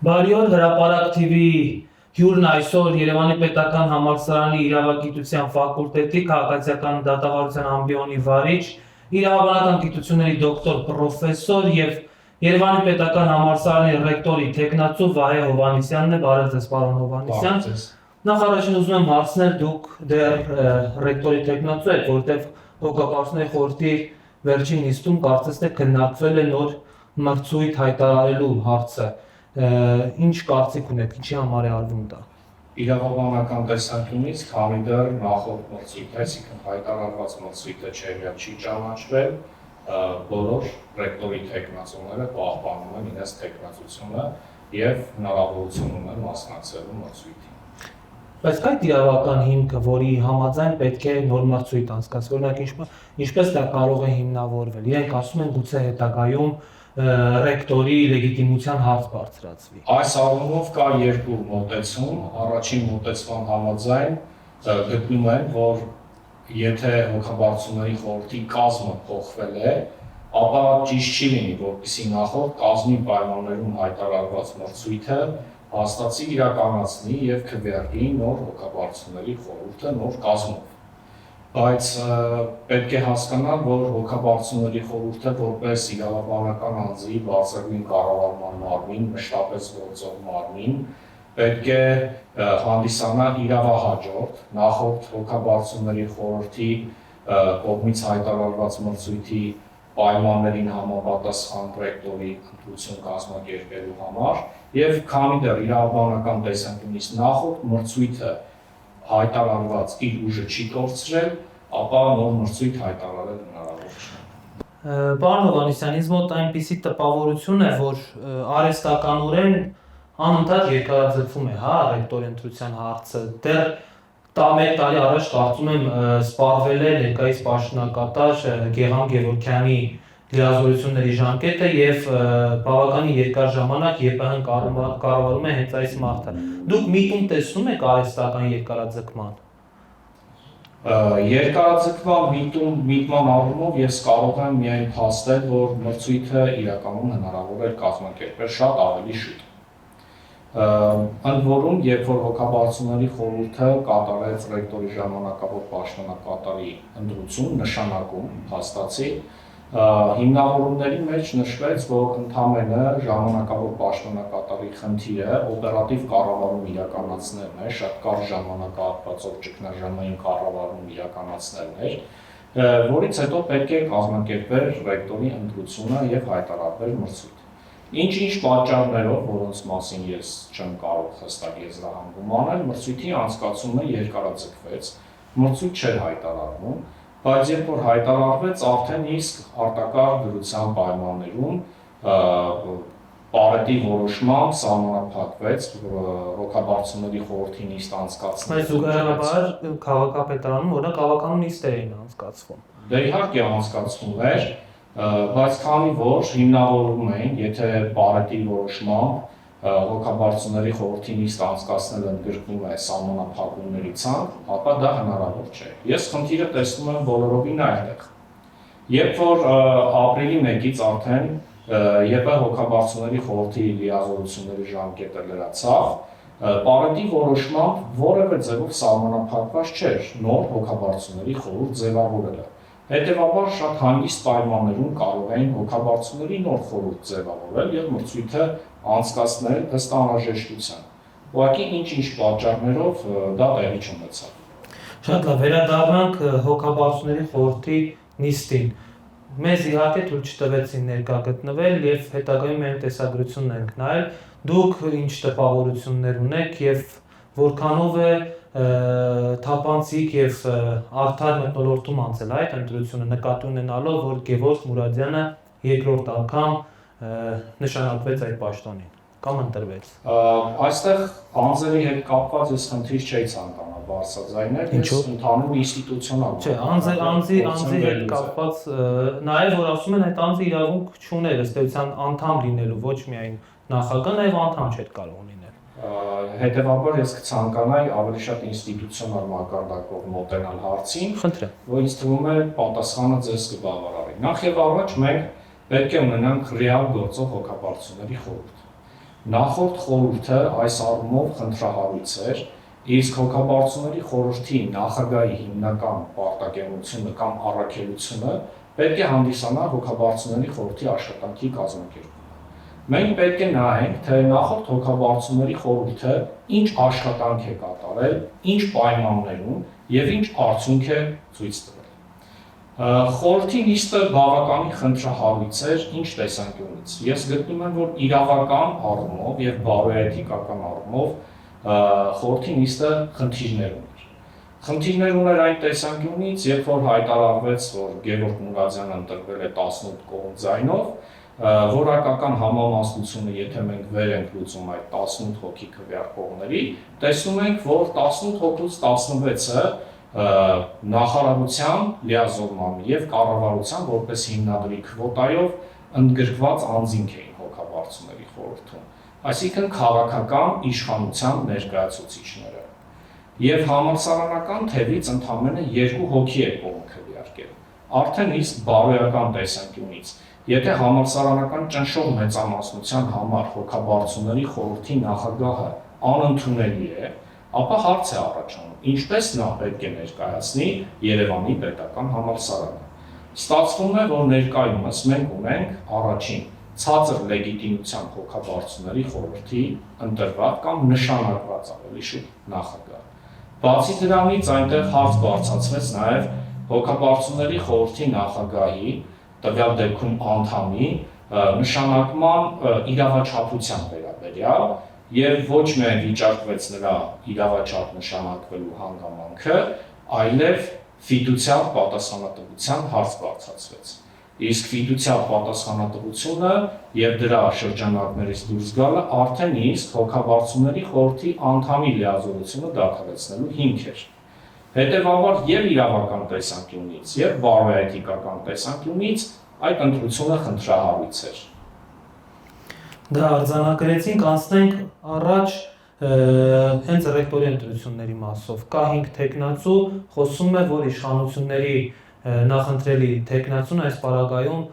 Բարի օր հրապարակ TV հյուրն այսօր Երևանի Պետական Համալսարանի Իրավագիտության ֆակուլտետի քաղաքացիական դատավարության ամբիոնի վարիչ, իրավաբանական գիտությունների դոկտոր պրոֆեսոր եւ Երևանի Պետական Համալսարանի ռեկտորի թեկնածու Վահե Հովհաննիսյանն է, բարև ձեզ պարոն Հովհաննիսյան։ Նախ առաջին ուզում եմ հարցնել, դուք դեռ ռեկտորի թեկնածու եք, որտեղ հոգապարծների խորհրդի վերջին նիստում կարծես թե քննարկվել է նոր մրցույթ հայտարարելու հարցը։ Ինչ կարծիք ունեք, ինչի համար է արվում դա։ Իրավաբանական տեսանկյունից, քանի դեռ նախորդ մրցույթը, այսինքն հայտարարված մրցույթը չի ճանաչվել, բոլոր ռեկտորի թեկնածուները պահպանում են իրենց թեկնածությունը եւ հնարավորություն ունեն մասնակցելու մրցույթին։ Բայց կա իրավական հիմքը, որի համաձայն պետք է նոր մրցույթ անցկացվի, օրինակ ինչպես դա կարող է հիմնավորվել։ Իրենք ասում են գուցե հետագայում ռեկտորի լեգիտիմության հարց բարձրացվի։ Այս առումով կա երկու մոտեցում, առաջին մոտեցման համաձայն գտնում են, որ եթե հոգաբարձությունների խորհրդի կազմը փոխվել է, ապա ճիշտ չի լինի, որպեսզի նախորդ կազմի պայմաններում հայտարարված մրցույթը հաստատի իրականացնի եւ քվեարկի նոր հոգաբարձությունների խորհուրդը նոր կազմով։ Բայց պետք է հասկանալ, որ հոգաբարձությունների խորհուրդը որպես իրավաբանական անձի բարձրագույն կառավարման մարմին, մշտապես գործող մարմին, պետք է հանդիսանա իրավահաջորդ նախորդ հոգաբարձությունների խորհրդի կողմից հայտարարված մրցույթի պայմաններին համապատասխան ռեկտորի ընտրություն կազմակերպելու համար եւ քանի դեռ իրավաբանական տեսանկյունից նախորդ մրցույթը հայտարարված իր ուժը չի կորցրել, ապա նոր մրցույթ հայտարարել հնարավոր չէ։ Պարոն Հովհաննիսյան, ինձ մոտ այնպիսի տպավորություն է, որ արհեստականորեն անընդհատ երկարաձգվում է, ռեկտորի ընտրության հարցը։ Դեռ 1 տարի առաջ կարծում եմ սպառվել է ներկայիս պաշտոնակատար Գեղամ Գևորգյանի լիազորությունների ժամկետը եւ բավականին երկար ժամանակ ԵՊՀ-ն կառավարում է հենց այս մարդը։ Դուք միտում տեսնում եք արհեստական երկարաձգման։ Երկարաձգման միտման առումով ես կարող եմ միայն փաստել, որ մրցույթը իրականում հնարավոր էր կազմակերպել շատ ավելի շուտ։ Ընդ որում, երբ որ հոգաբարձությունների խորհուրդը կատարեց ռեկտորի ժամանակավոր պաշտոնակատարի ընտրություն, նշանակում հաստատի, հիմնավորումների մեջ նշվեց, որ ընդամենը ժամանակավոր պաշտոնակատարի խնդիրը օպերատիվ կառավարում իրականացնելն է, շատ կարճ ժամանակահատվածով ճգնաժամային կառավարում իրականացնելն էր, որից հետո պետք է կազմակերպել ռեկտորի ընտրությունը եւ հայտարարվել մրցույթ։ Ինչ պատճառներով, որոնց մասին ես չեմ կարող հստակ եզրահանգում անել, մրցույթի անցկացումը երկարաձգվեց, մրցույթ չէր հայտարարվում, բայց երբ որ հայտարարվեց, արդեն իսկ արտակարգ դրության պայմաններում պարետի որոշմամբ սահմանափակվեց հոգաբարձությունների խորհրդի նիստ անցկացնելը։ Բայց զուգահեռաբար քաղաքապետարանում օրինակ հավաքական նիստեր էին անցկացվում։ Դե իհարկե անցկացվում էր, բայց քանի որ հիմնավորում էին, եթե պարետի որոշմամբ հոգաբարձությունների խորհրդի նիստ անցկացնելը ընդգրկում է սահմանափակումների ցանկ, ապա դա հնարավոր չէ։ Ես խնդիրը տեսնում եմ բոլորովին այստեղ։ Երբ որ ապրիլի 1-ից արդեն ԵՊՀ հոգաբարձությունների խորհրդի լիազորությունների ժամկետը լրացավ, պարետի որոշմամբ որևէ ձևով սահմանափակված չէր նոր հոգաբարձությունների խորհուրդ ձևավորելը։ Հետևաբար շատ հանգիստ պայմաններում կարող էին հոգաբարձությունների նոր խորհուրդ ձևավորել եւ մրցույթը անցկացնել ըստ անհրաժեշտության։ Ուղղակի ինչ պատճառներով դա տեղի չունեցավ։ Շատ լավ, վերադառնանք հոգաբարձությունների խորհրդի նիստին։ Մեզ իհարկե թույլ չտվեցին ներկա գտնվել եւ հետագայում այն տեսագրությունն ենք նայել։ Դուք ինչ տպավորություններ ունեք եւ որքանով է թափանցիկ եւ արդար մթնոլորտում անցել այդ ընտրությունը, նկատի ունենալով, որ Գևորգ Մուրադյանը երկրորդ անգամ նշանակվեց այդ պաշտոնին կամ ընտրվեց։ Այստեղ անձերի հետ կապված ես խնդիր չէի ցանկանա բարձրաձայնել, ես ընդհանուր ինստիտուցիոնալ։ Չէ, անձի հետ կապված նաեւ որ ասում են այդ անձը իրավունք չուներ ըստ էության անդամ լինելու, ոչ միայն նախագահ, նաեւ անդամ չէր կարող լինել։ Հետևաբար ես կցանկանայի ավելի շատ ինստիտուցիոնալ մակարդակով մոտենալ հարցին, որ ինձ թվում է պատասխանը ձեզ կբավարարի։ Նախ եւ առաջ մենք պետք է ունենանք ռեալ գործող հոգաբարձությունների խորհուրդ։ Նախորդ խորհուրդը այս առումով խնդրահարույց էր, իսկ հոգաբարձուների խորհրդի նախագահի հիմնական պարտականությունը կամ առաքելությունը պետք է հանդիսանա հոգաբարձուների խորհրդի աշխատանքի կազմակերպումը։ Մենք պետք է նայենք, թե նախորդ հոգաբարձուների խորհուրդը ինչ աշխատանք է կատարել, ինչ պայմաններում եւ ինչ արդյունք է ցույց տվել։ Խորհրդի նիստը բավականին խնդրահարույց էր ինչ տեսանկյունից։ Ես գտնում եմ, որ իրավական առումով եւ բարոյետիկական առումով խորհրդի նիստը խնդիրներ ուներ։ Խնդիրներ ուներ այն տեսանկյունից, երբ որ հայտարարվեց, որ Գևորգ Մուրադյանը ընտրվել է 18 կողմ ձայնով, որակական համամասնությունը, եթե մենք վեր ենք լուծում այդ 18 հոգի քվեարկողների, տեսնում ենք, որ 18 հոգուց 16-ը նախարարության լիազորմամբ եւ կառավարության որպես հիմնադրի քվոտայով ընդգրկված անձինք էին հոգաբարձուների խորհրդում, այսինքն քաղաքական իշխանության ներկայացուցիչները։ Եվ համալսարանական թևից ընդամենը 2 հոգի է կողմ քվեարկել։ Արդեն իսկ բարոյական տեսանկյունից, եթե համալսարանական ճնշող մեծամասնության համար հոգաբարձուների խորհրդի նախագահը անընդունելի է, ապա հարց է առաջանում, ինչպես նա պետք է ներկայացնի Երևանի պետական համալսարանը։ Ստացվում է, որ ներկայումս մենք ունենք առաջին ցածր լեգիտիմությամբ հոգաբարձուների խորհրդի ընտրված կամ նշանակված ավելի շուտ նախագահ։ Բացի դրանից այնտեղ հարց բարձրացվեց նաև հոգաբարձուների խորհրդի նախագահի, տվյալ դեպքում անդամի նշանակման իրավաչափության վերաբերյալ եւ ոչ միայն վիճակվեց նրա իրավաչափ նշանակվելու հանգամանքը, այլև ֆիդուցիալ պատասխանատվության հարց բարձրացվեց։ Իսկ ֆիդուցիալ պատասխանատվությունը եւ դրա շրջանակներից դուրս գալը արդեն իսկ հոգաբարձուների խորհրդի անդամի լիազորությունը դադարեցնելու հիմք էր։ Հետևաբար եւ իրավական տեսանկյունից եւ բարոյետիկական տեսանկյունից այդ ընտրությունը խնդրահարույց էր։ Դա արձանագրեցինք, անցնենք առաջ հենց ռեկտորի ընտրությունների մասով։ Կա 5 թեկնածու, խոսում է, որ իշխանությունների նախընտրելի թեկնածուն այս պարագայում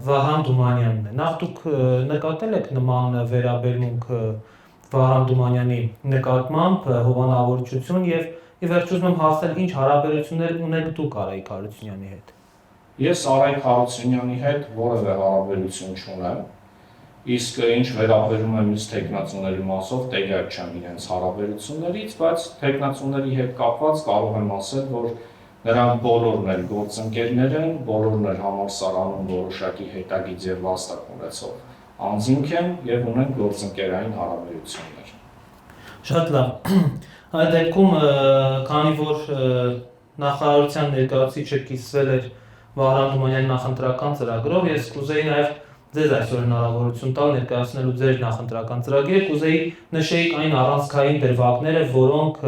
Վահան Դումանյանն է։ Նախ դուք նկատել եք նման վերաբերմունք Վահան Դումանյանի նկատմամբ հովանավորչություն եւ ի վերջո ուզում եմ հասնել ինչ հարաբերություններ ունեք դուք Արայիկ Հարությունյանի հետ։ Ես Արայիկ Հարությունյանի հետ որևէ հարաբերություն չունեմ, իսկ ինչ վերաբերում է մյուս թեկնածուների մասով տեղյակ չեմ իրենց հարաբերություններից, բայց թեկնածուների հետ կապված կարող եմ ասել, որ նրանք բոլորն էլ գործընկերներ են, բոլորն էլ համալսարանում որոշակի հետագիծ եւ վաստակ ունեցող անձինք են եւ ունեն գործընկերային հարաբերություններ։ Շատ լավ։ Այդ դեպքում, քանի որ նախարարության ներկայացուցիչը կիսվել էր Վահան Դումանյանի նախընտրական ծրագրով, ես կուզեի նաեւ ձեզ այսօր հնարավորություն տալ ներկայացնելու ձեր նախընտրական ծրագիրը, կուզեի նշեիք այն առանցքային դրվագները, որոնք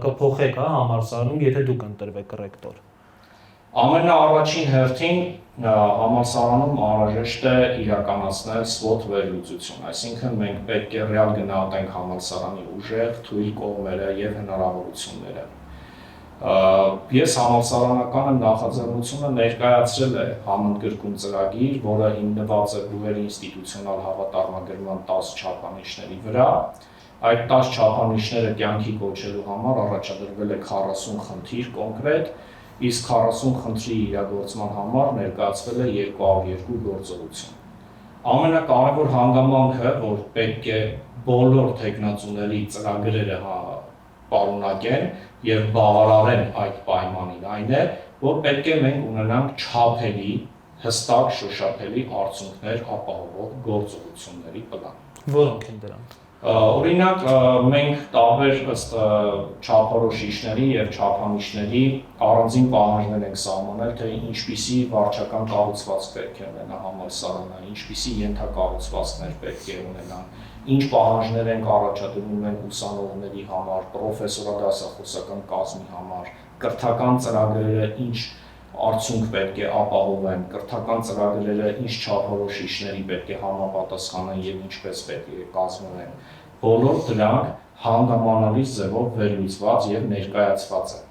կփոխեք համալսարանում, եթե դուք ընտրվեք ռեկտոր։ Ամենաառաջին հերթին համալսարանում անհրաժեշտ է իրականացնել SWOT վերլուծություն, այսինքն մենք պետք է ռեալ գնահատենք համալսարանի ուժեղ, թույլ կողմերը եւ հնարավորությունները։ Ես համալսարանական նախաձեռնությունը ներկայացրել է համընդգրկուն ծրագիր, որը հիմնված է բուհերի ինստիտուցիոնալ հավատարմագրման 10 չափանիշների վրա։ Այդ 10 չափանիշները կյանքի կոչելու համար առաջադրվել է 40 խնդիր կոնկրետ, իսկ 40 խնդրի իրագործման համար ներկայացվել է 202 գործողություն։ Ամենակարևոր հանգամանքը, որ պետք է բոլոր թեկնածուների ծրագրերը պարունակեն եւ բավարարեն այդ պայմանին, այն է, որ պետք է մենք ունենանք չափելի, հստակ շոշափելի արդյունքներ ապահովող գործողությունների պլան։ Որոնք են դրանք։ Օրինակ, մենք տարբեր ըստ չափորոշիչների եւ չափանիշների առանձին պահանջներ ենք սահմանել, թե ինչպիսի վարչական կառուցվածք պետք է ունենա համալսարանը, ինչպիսի ենթակառուցվածքներ պետք է ունենան, ինչ պահանջներ ենք առաջադրում մենք ուսանողների համար, պրոֆեսորադասախոսական կազմի համար, կրթական ծրագրերը ինչ արդյունք պետք է ապահովեն, կրթական ծրագրերը ինչ չափորոշիչների պետք է համապատասխանեն եւ ինչպես պետք է կազմվեն։ Բոլոր դրանք հանգամանալից ձևով վերլուծված եւ ներկայացված են։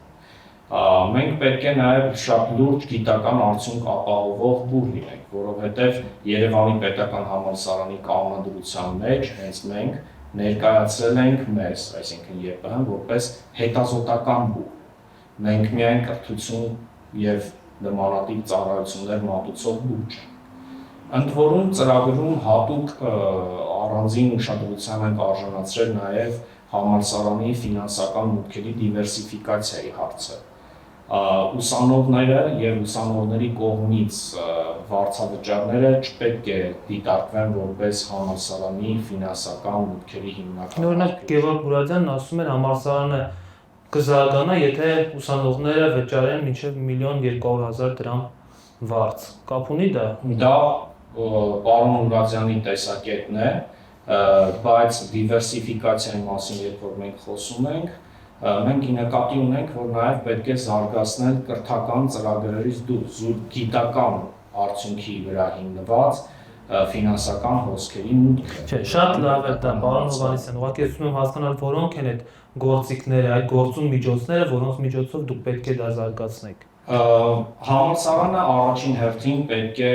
Մենք պետք է նաև շատ լուրջ գիտական արդյունք ապահովող բուր լինենք, որովհետև Երևանի պետական համալսարանի կանոնադրության մեջ հենց մենք ներկայացրել ենք մեզ, այսինքն ԵՊՀ-ն, որպես հետազոտական բուր։ Մենք միայն կրթություն եւ նմանատիպ ծառայություններ մատուցող բուր չենք։ Ընդ որում ծրագրում հատուկ առանձին ուշադրության ենք արժանացրել նաև համալսարանի ֆինանսական մուտքերի դիվերսիֆիկացիայի հարցը։ Ուսանողները եւ ուսանողների կողմից վարձավճարները չպետք է դիտարկվեն որպես համալսարանի ֆինանսական մուտքերի հիմնական։ Օրինակ Գևորգ Մուրադյանն ասում էր համալսարանը կզարգանա, եթե ուսանողները վճարեն մինչև 1.200.000 դրամ վարձ։ Կապ ունի դա։ Դա պարոն Մուրադյանի տեսակետն է, բայց դիվերսիֆիկացիայի մասին երբ որ մենք խոսում ենք, մենք նկատի ունենք, որ նաև պետք է զարգացնել կրթական ծրագրերից դուրս զուտ գիտական արդյունքի վրա հիմնված ֆինանսական հոսքերի մուտքը։ Չէ, շատ լավ է դա, պարոն Հովհաննիսյան, ուղղակի ուզում եմ հասկանալ, որոնք են այդ գործիքները, այդ գործուն միջոցները, որոնց միջոցով դուք պետք է դա զարգացնեք։ Համալսարանը առաջին հերթին պետք է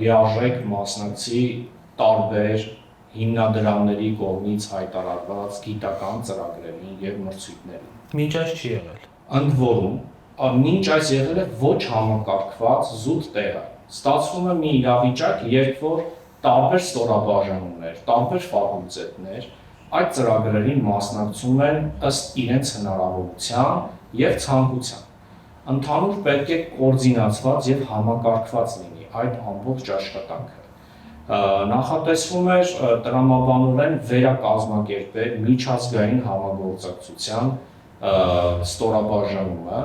լիարժեք մասնակցի տարբեր հիմնադրամների կողմից հայտարարված գիտական ծրագրերին եւ մրցույթներին։ Մինչ այս չի եղել։ Ընդ որում, մինչ այս եղել է ոչ համակարգված զուտ տեղը։ Ստացվում է մի իրավիճակ, երբ որ տարբեր ստորաբաժանումներ, տարբեր ֆակուլտետներ այդ ծրագրերին մասնակցում են ըստ իրենց հնարավորության եւ ցանկության։ Ընդհանուր պետք է կոորդինացված եւ համակարգված լինի այդ ամբողջ աշխատանքը։ Նախատեսվում էր տրամաբանորեն վերակազմակերպել միջազգային համագործակցության ստորաբաժանումը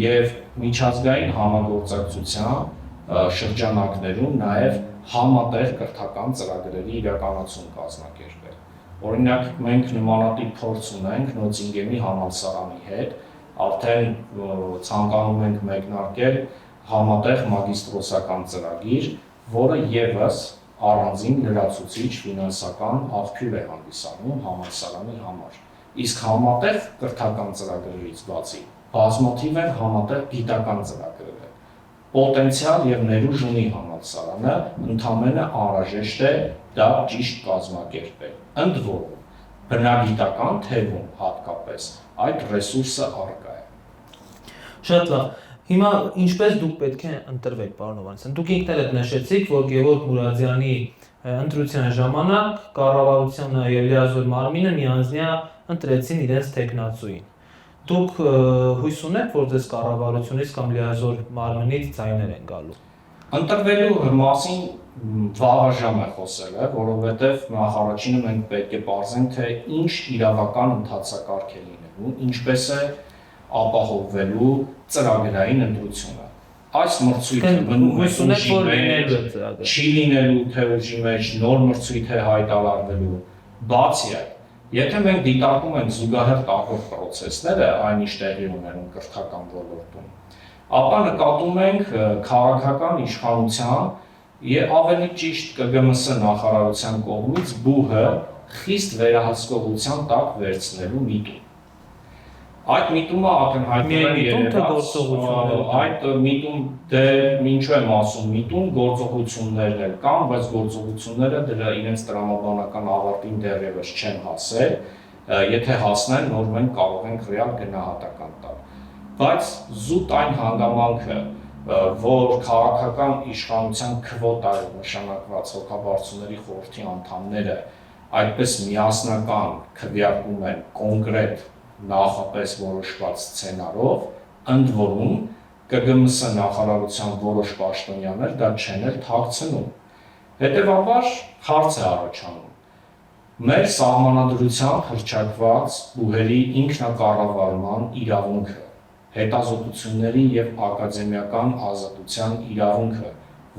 եւ միջազգային համագործակցության շրջանակներում նաեւ համատեղ կրթական ծրագրերի իրականացում կազմակերպել։ Օրինակ մենք նմանատիպ փորձ ունենք Նոտինգեմի համալսարանի հետ, արդեն ցանկանում ենք մեկնարկել համատեղ մագիստրոսական ծրագիր, որը եւս առանձին լրացուցիչ ֆինանսական աղբյուր է հանդիսանում համալսարանի համար։ Իսկ համատեղ կրթական ծրագրերից բացի բազմաթիվ են համատեղ գիտական ծրագրեր։ Պոտենցիալ եւ ներուժ ունի համալսարանը, ընդհանրապես անհրաժեշտ է դա ճիշտ կազմակերպել։ Ընդ որում, բնագիտական թևում հատկապես այդ ռեսուրսը առկա է։ Շատ լավ։ Հիմա ինչպես դուք պետք է ընտրվեք, պարոն Հովհաննիսյան։ Դուք ինքներդ եք նշեցիք, որ Գևորգ Մուրադյանի ընտրության ժամանակ կառավարությունը եւ լիազոր մարմինը միանձնյա ընտրեցին իրենց տեխնացուին։ Դուք հույս ունեք, որ ձեզ կառավարությունից կամ լիազոր մարմնից ձայներ են գալու։ Ընտրվելու մասին վաղաժամ է խոսելը, որովհետև նախ առաջինը մենք պետք է պարզենք, թե ինչ իրավական ընթացակարգ է լինելու, ինչպես է ապահովվելու ծրագրային ընտրությունը։ Այս մրցույթը մնում է ուժի մեջ, չի լինելու թե ուժի մեջ, նոր մրցույթ է հայտարարվելու, բացի այդ, եթե մենք դիտարկում ենք զուգահեռ տարբեր պրոցեսները, այնինչ տեղի ունենում կրթական ոլորտում, ապա նկատում ենք քաղաքական իշխանության եւ ավելի ճիշտ ԿԳՄՍ նախարարության կողմից բուհը խիստ վերահսկողության տակ վերցնելու միտում։ Այդ միտումը ակնհայտորեն այդ միտում դե ինչու եմ ասում միտում գործողություններն էլ կան, բայց գործողությունները դրա իրենց տրամաբանական ավարտին դեռևս չեն հասել, եթե հասնեն, նոր մենք կարող ենք ռեալ գնահատական տալ։ Բայց զուտ այն հանգամանքը, որ քաղաքական իշխանության քվոտայով նշանակված հոգաբարձուների խորհրդի անդամները այդպես միասնական քվեարկում են կոնկրետ նախապես որոշված սցենարով, ընդ որում ԿԳՄՍ նախարարության որոշ պաշտոնյաներ դա չեն էլ թաքցնում։ Հետևաբար հարց է առաջանում։ Մեր սահմանադրությամբ հռչակված բուհերի ինքնակառավարման իրավունքը, հետազոտությունների եւ ակադեմիական ազատության իրավունքը,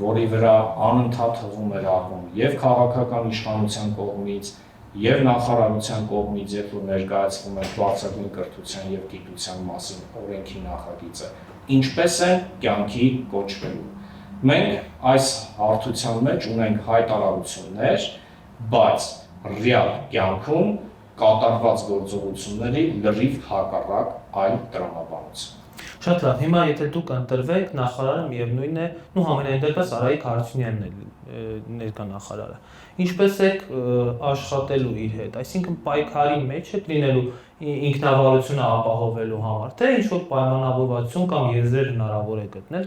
որի վրա անընդհատ հղում էր առնում եւ քաղաքական իշխանության կողմից եւ նախարարության կողմից, երբ որ ներկայացվում է բարձրագույն կրթության եւ գիտության մասին օրենքի նախագիծը, ինչպես են կյանքի կոչվելու։ Մենք այս հարթության մեջ ունենք հայտարարություններ, բայց ռեալ կյանքում կատարված գործողությունների լրիվ հակառակ այլ տրամաբանություն։ Շատ լավ, հիմա եթե դուք ընտրվեք, նախարարը միևնույնն է, համենայն դեպս Արայիկ Հարությունյանն է ներկա նախարարը։ Ինչպես եք աշխատելու իր հետ, այսինքն պայքարի մեջ եք լինելու ինքնավարությունը ապահովելու համար, թե ինչ-որ պայմանավորվածություն կամ եզրեր հնարավոր է գտնել,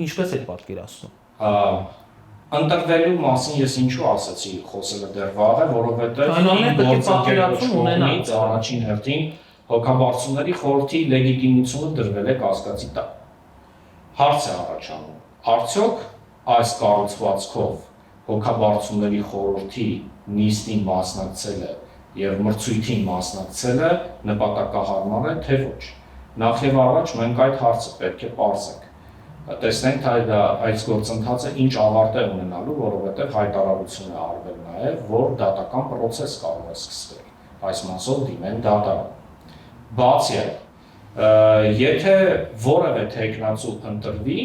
ինչպես եք պատկերացնում։ Ընտրվելու մասին ես ինչու ասացի խոսելը դեռ վաղ է, որովհետև առաջին հերթին հոգաբարձությունների խորհրդի լեգիտիմությունը դրվել է կասկածի տակ։ Հարց է առաջանում. արդյոք այս կառուցվածքով հոգաբարձությունների խորհրդի նիստին մասնակցելը եւ մրցույթին մասնակցելը նպատակահարմար է, թե ոչ։ Նախ եւ առաջ մենք այդ հարցը պետք է պարզենք։ Տեսնենք, թե այս գործընթացը ինչ ավարտ է ունենալու, որովհետեւ հայտարարություն է արվել նաեւ, որ դատական process կարող է սկսվել։ Այս մասով դիմեն դատարան։ Բացի այդ, եթե որևէ թեկնածու ընտրվի,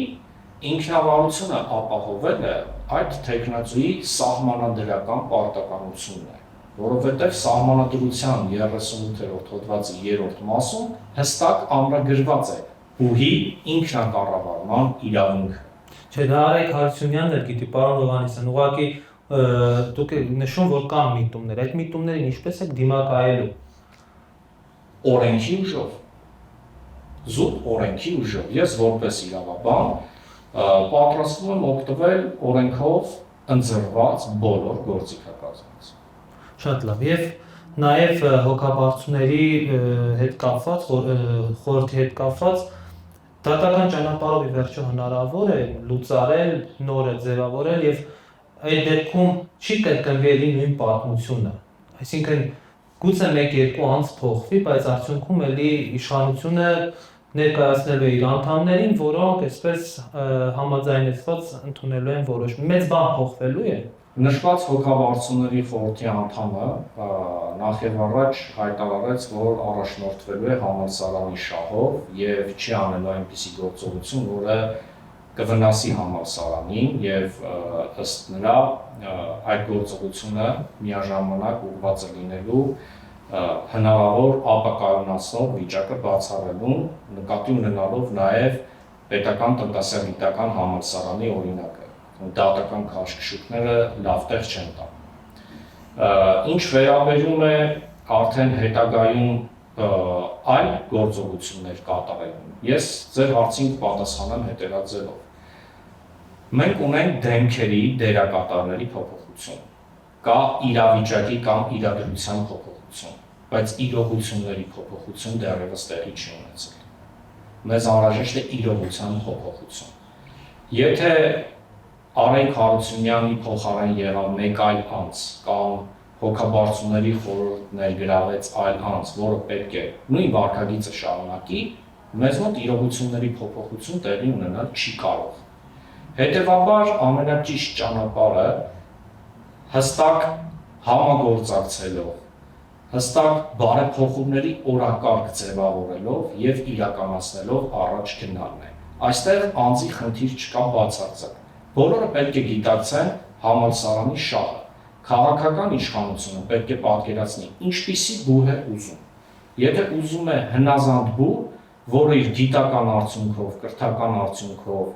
ինքնավարությունը ապահովելը այդ թեկնածուի սահմանադրական պարտականությունն է, որովհետև սահմանադրության 38-րդ հոդվածի 3-րդ մասում հստակ ամրագրված է բուհի ինքնակառավարման իրավունքը։ Չէ, դա Արայիկ Հարությունյանն էլ գիտի, պարոն Հովհաննիսյան, ուղղակի դուք եք նշում, որ կան միտումներ, այդ միտումներին ինչպես եք դիմակայելու։ Օրենքի ուժով, զուտ օրենքի ուժով, ես որպես իրավաբան պատրաստվում եմ օգտվել օրենքով ընձեռված բոլոր գործիքակազմից։ Շատ լավ, եւ նաեւ հոգաբարձությունների հետ կապված, խորհրդի հետ կապված դատական ճանապարհով ի վերջո հնարավոր է լուծարել, նորը ձևավորել եւ այդ դեպքում չի կրկնվի նույն պատմությունը։ Այսինքն գուցե 1-2 անց փոխվի, բայց արդյունքում էլի իշխանությունը ներկայացնելու է իր անդամներին, որոնք այսպես համաձայնեցված ընդունելու են որոշում։ Մեծ բան փոխվելու է։ Նշված հոգաբարձությունների խորհրդի անդամը նախ եւ առաջ հայտարարեց, որ առաջնորդվելու է համալսարանի շահով եւ չի անելու այնպիսի գործողություն, որը կվնասի համալսարանին եւ ըստ նրա այդ գործողությունը միաժամանակ ուղղված է լինելու հնարավոր ապակայունացնող վիճակը բացառելուն, նկատի ունենալով նաեւ պետական տնտեսագիտական համալսարանի օրինակը։ Դատական քաշքշուկները լավ տեղ չեն տա։ Ինչ վերաբերում է արդեն հետագայում այլ գործողություններ կատարելուն, ես ձեր հարցին պատասխանեմ հետևած ձևով։ Մենք ունենք դեմքերի դերակատարների փոփոխություն, կա իրավիճակի կամ իրադրության փոփոխություն, բայց իրողությունների փոփոխություն դեռևս տեղի չի ունեցել։ Մեզ անհրաժեշտ է իրողության փոփոխություն։ Եթե Արայիկ Հարությունյանի փոխարեն եղավ մեկ այլ անձ կամ հոգաբարձությունների խորհուրդ ներգրավեց այլ անձ, որը պետք է նույն վարքագիծը շարունակի, մեզ մոտ իրողությունների փոփոխություն տեղի ունենալ չի կարող։ Հետևաբար ամենաճիշտ ճանապարհը հստակ համագործակցելով, հստակ բարեփոխումների օրակարգ ձևավորելով եւ իրականացնելով առաջ գնալն է։ Այստեղ անձի խնդիր չկա բացարձակ։ Բոլորը պետք է գիտակցեն համալսարանի շահը։ Քաղաքական իշխանությունը պետք է պատկերացնի ինչպիսի բուհ է ուզում։ Եթե ուզում է հնազանդ բուհ, որը իր գիտական արդյունքով, կրթական արդյունքով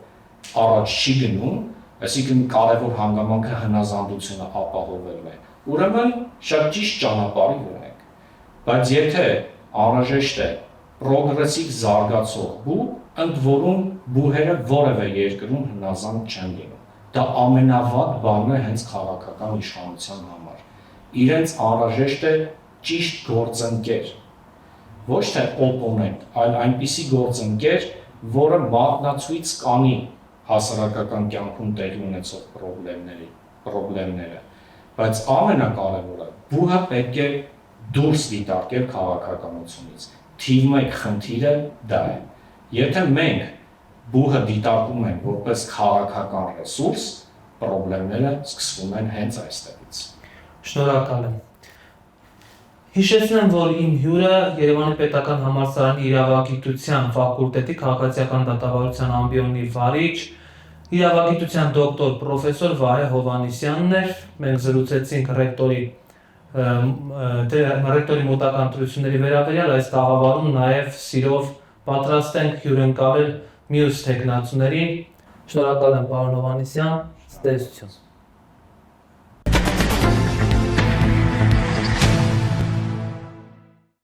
առաջ չի գնում, այսինքն կարևոր հանգամանքը հնազանդությունը ապահովելն է, ուրեմն շատ ճիշտ ճանապարհի վրա ենք։ Բայց եթե անհրաժեշտ է պրոգրեսիվ զարգացող բուհ, ընդ որում բուհերը որևէ երկրում հնազանդ չեն լինում։ Դա ամենավատ բանն է հենց քաղաքական իշխանության համար։ Իրենց անհրաժեշտ է ճիշտ գործընկեր, ոչ թե օպոնենտ, այլ այնպիսի գործընկեր, որը մատնացույց կանի հասարակական կյանքում տեղի ունեցող խնդիրները։ Բայց ամենակարևորը բուհը պետք է դուրս դիտարկել քաղաքականությունից։ Թիվ 1 խնդիրը դա է։ Եթե մենք բուհը դիտարկում ենք որպես քաղաքական ռեսուրս, խնդիրները սկսվում են հենց այստեղից։ Շնորհակալ եմ։ Հիշեցնեմ, որ իմ հյուրը Երևանի Պետական Համալսարանի իրավագիտության ֆակուլտետի քաղաքացիական դատավարության ամբիոնի վարիչ, իրավագիտության դոկտոր պրոֆեսոր Վահե Հովհաննիսյանն էր։ Մենք զրուցեցինք ռեկտորի մոտական ընտրությունների վերաբերյալ, այս տաղավարում նաև սիրով պատրաստ ենք հյուրընկալել մյուս տեխնացուներին։ Շնորհակալ եմ պարոն Հովհաննիսյան, ցտեսություն։